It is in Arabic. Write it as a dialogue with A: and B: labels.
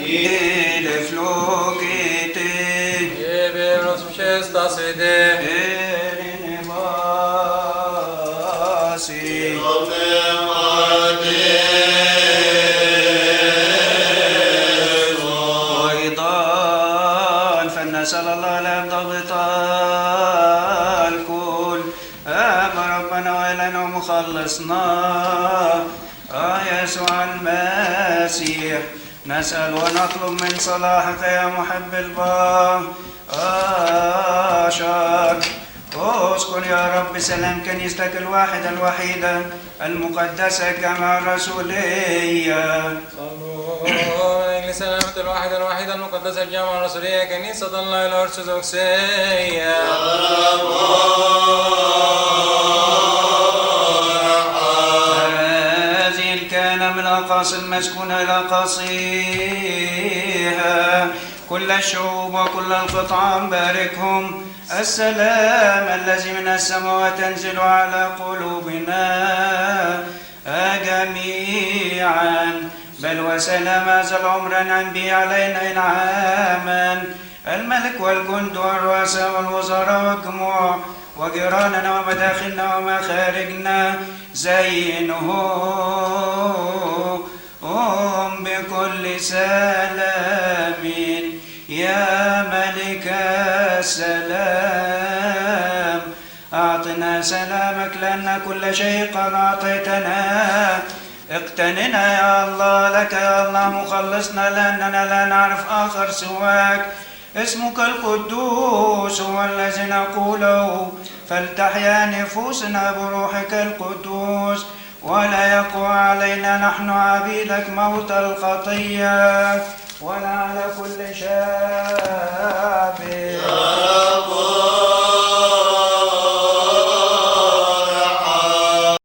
A: Il flugite.
B: Iebe nos všesta sede.
A: Erin vasi. وأيضا فلنسأل الله لينضبط الكل. ربنا وإلهنا ومخلصنا يسوع المسيح، نسأل ونطلب من صلاحك يا محب البشر. اسكن يا رب سلام كنيستك الواحدة الوحيدة المقدسة الجامعة الرسولية.
B: صلوا لسلامة الواحدة الوحيدة المقدسة الجامعة الرسولية كنيسة الله الأرثوذكسية.
A: هذه الكهنة من الأقاصي المسكونة إلى قصيها كل الشعوب وكل القطعان باركهم. السلام الذي من السماوات تنزل على قلوبنا جميعا، بل وسلام هذا العمر انعم به علينا انعاما. الملك والجند والرؤساء والوزراء والجموع وجيراننا ومداخلنا ومخارجنا زينهم بكل سلام يا ملك السلام. أعطنا سلامك لأن كل شيء قد أعطيتنا. اقتننا يا الله، لك يا الله مخلصنا، لأننا لا نعرف آخر سواك. اسمك القدوس هو الذي نقوله، فلتحيا نفوسنا بروحك القدوس، ولا يقوى علينا نحن عبيدك موت الخطية، ولا على كل شيء